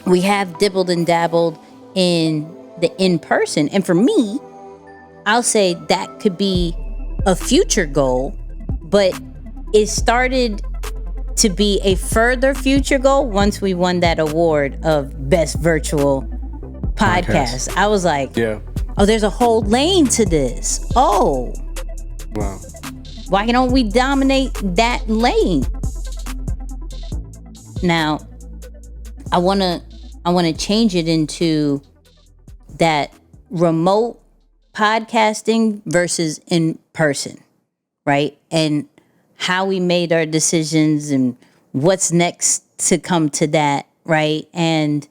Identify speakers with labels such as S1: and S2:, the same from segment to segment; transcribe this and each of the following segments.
S1: we have dibbled and dabbled in the in-person. And for me, I'll say that could be a future goal, but it started to be a further future goal once we won that award of best virtual podcast. I was like,
S2: Yeah.
S1: oh, there's a whole lane to this. Oh,
S2: Wow.
S1: why don't we dominate that lane? Now, I want to change it into that remote podcasting versus in person, right? And how we made our decisions and what's next to come to that, right? And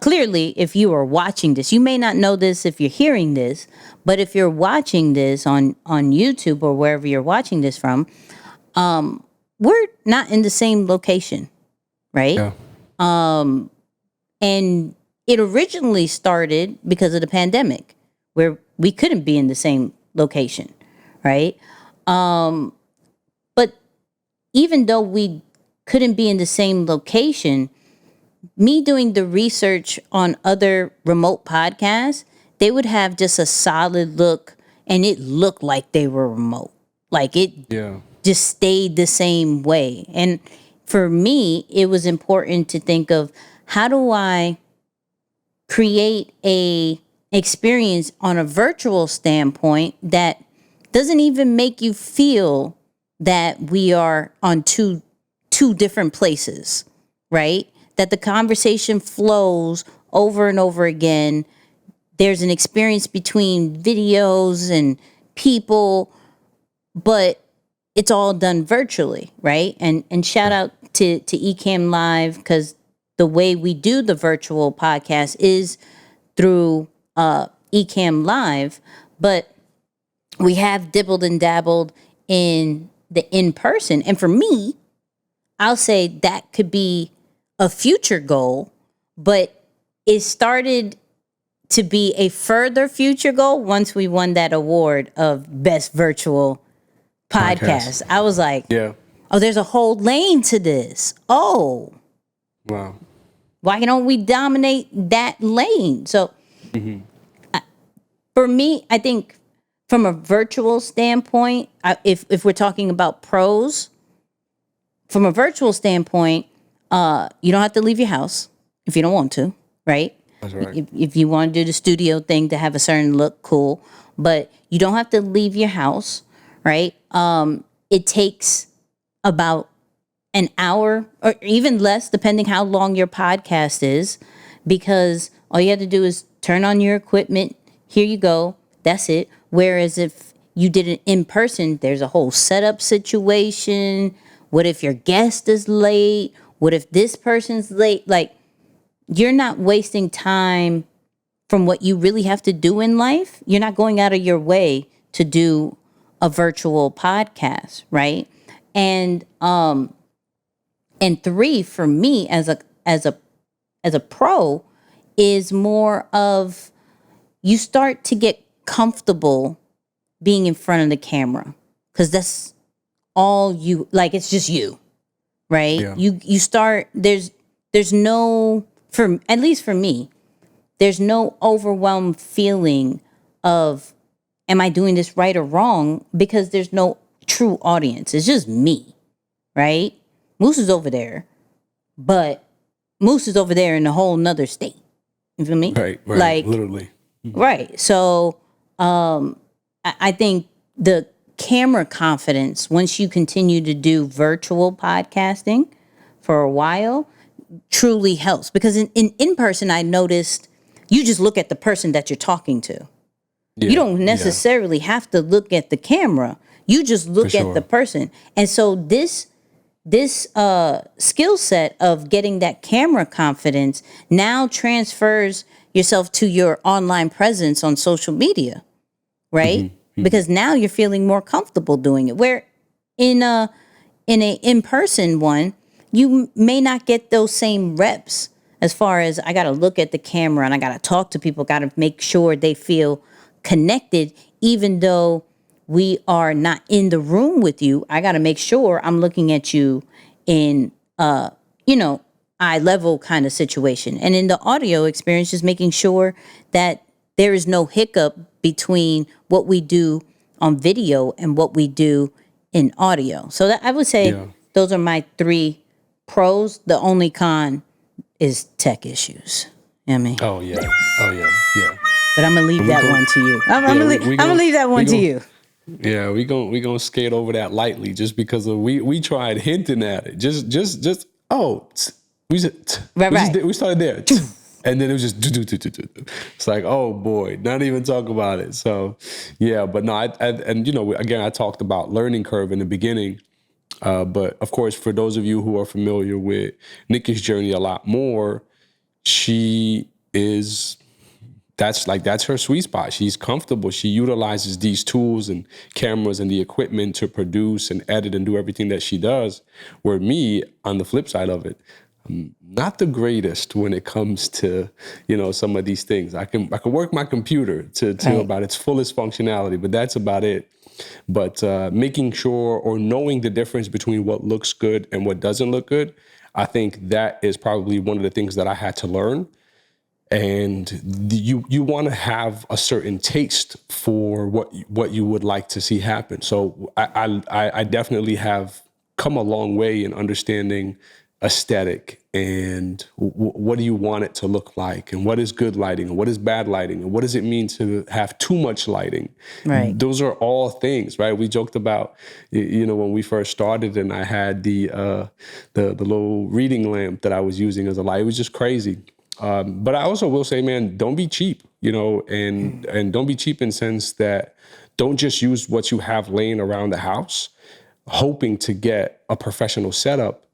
S1: clearly, if you are watching this, you may not know this if you're hearing this, but if you're watching this on YouTube or wherever you're watching this from, we're not in the same location, right?
S2: Yeah.
S1: And it originally started because of the pandemic, where we couldn't be in the same location, right? But even though we couldn't be in the same location, me doing the research on other remote podcasts, they would have just a solid look, and it looked like they were remote. Like it
S2: Yeah.
S1: just stayed the same way. And for me, it was important to think of, how do I create a experience on a virtual standpoint that doesn't even make you feel that we are on two different places, right? That the conversation flows over and over again. There's an experience between videos and people, but it's all done virtually, right? And shout out to Ecamm Live, because the way we do the virtual podcast is through Ecamm Live, but we have dibbled and dabbled in the in-person. And for me, I'll say that could be a future goal, but it started to be a further future goal once we won that award of best virtual podcast. I was like,
S2: Yeah.
S1: oh, there's a whole lane to this. Oh,
S2: Wow.
S1: why don't we dominate that lane? So for me, I think from a virtual standpoint, if we're talking about pros, from a virtual standpoint, you don't have to leave your house if you don't want to, right?
S2: That's right.
S1: If you want to do the studio thing to have a certain look, cool. But you don't have to leave your house, right? It takes about an hour or even less, depending how long your podcast is, because all you have to do is turn on your equipment. Here you go. That's it. Whereas if you did it in person, there's a whole setup situation. What if your guest is late? What if this person's late? Like, you're not wasting time from what you really have to do in life. You're not going out of your way to do a virtual podcast, right? And three, for me as a pro, is more of, you start to get comfortable being in front of the camera, because that's all you, like, it's just you, right?
S2: Yeah.
S1: You start, there's no, for at least for me, there's no overwhelmed feeling of, am I doing this right or wrong? Because there's no true audience. It's just me, right? Moose is over there, but Moose is over there in a whole nother state. You feel me?
S2: Right. Right.
S1: Like,
S2: literally.
S1: right. So I think the camera confidence, once you continue to do virtual podcasting for a while, truly helps. Because in person, I noticed you just look at the person that you're talking to.
S2: Yeah.
S1: You don't necessarily have to look at the camera. You just look
S2: For
S1: at
S2: sure.
S1: the person. And so this skill set of getting that camera confidence now transfers yourself to your online presence on social media, right? Because now you're feeling more comfortable doing it. Where in a in-person one, you may not get those same reps, as far as, I got to look at the camera and I got to talk to people, got to make sure they feel connected, even though we are not in the room with you. I got to make sure I'm looking at you in, eye level kind of situation. And in the audio experience, just making sure that there is no hiccup between what we do on video and what we do in audio. So that I would say
S2: Yeah.
S1: those are my 3 pros. The only con is tech issues. You know what I mean?
S2: Oh yeah. Oh yeah. Yeah.
S1: But I'm gonna leave
S2: We
S1: that
S2: gon'
S1: one to you. I'm
S2: yeah,
S1: gonna
S2: we
S1: I'm
S2: gon'
S1: leave that
S2: we
S1: one to
S2: gon'
S1: you.
S2: yeah, we gonna skate over that lightly just because of we tried hinting at it. Just we just
S1: Right, right.
S2: we started there. And then it was just do, do, do, do, do. It's like, oh boy, not even talk about it. So yeah, but no, and again, I talked about learning curve in the beginning. But of course, for those of you who are familiar with Nicky's journey a lot more, she is that's her sweet spot. She's comfortable. She utilizes these tools and cameras and the equipment to produce and edit and do everything that she does. Where me, on the flip side of it, I'm not the greatest when it comes to, some of these things. I can work my computer to
S1: Right.
S2: about its fullest functionality, but that's about it. But making sure or knowing the difference between what looks good and what doesn't look good, I think that is probably one of the things that I had to learn. And you want to have a certain taste for what you would like to see happen. So I definitely have come a long way in understanding aesthetic and what do you want it to look like, and what is good lighting and what is bad lighting, and what does it mean to have too much lighting.
S1: Right.
S2: Those are all things, right? We joked about, when we first started, and I had the little reading lamp that I was using as a light. It was just crazy. But I also will say, man, don't be cheap, and don't be cheap in the sense that don't just use what you have laying around the house, hoping to get a professional setup,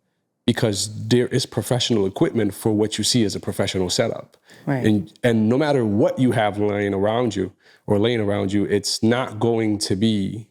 S2: because there is professional equipment for what you see as a professional setup.
S1: Right.
S2: And no matter what you have laying around you, it's not going to be,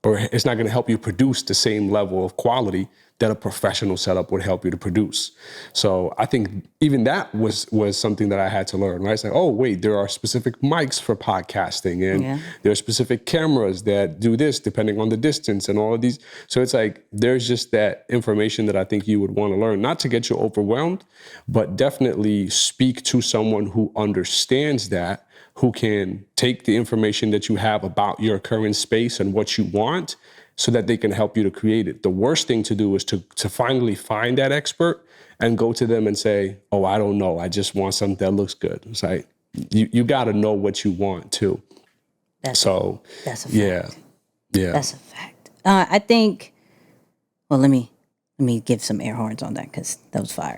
S2: or it's not going to help you produce the same level of quality that a professional setup would help you to produce. So I think even that was something that I had to learn, right? It's like, oh, wait, there are specific mics for podcasting, and there are specific cameras that do this depending on the distance and all of these. So it's like, there's just that information that I think you would want to learn, not to get you overwhelmed, but definitely speak to someone who understands that, who can take the information that you have about your current space and what you want, so that they can help you to create it. The worst thing to do is to finally find that expert and go to them and say, oh, I don't know, I just want something that looks good. It's like, you got to know what you want too.
S1: That's a fact.
S2: Yeah.
S1: That's a fact. I think, well, let me give some air horns on that, because that was fire.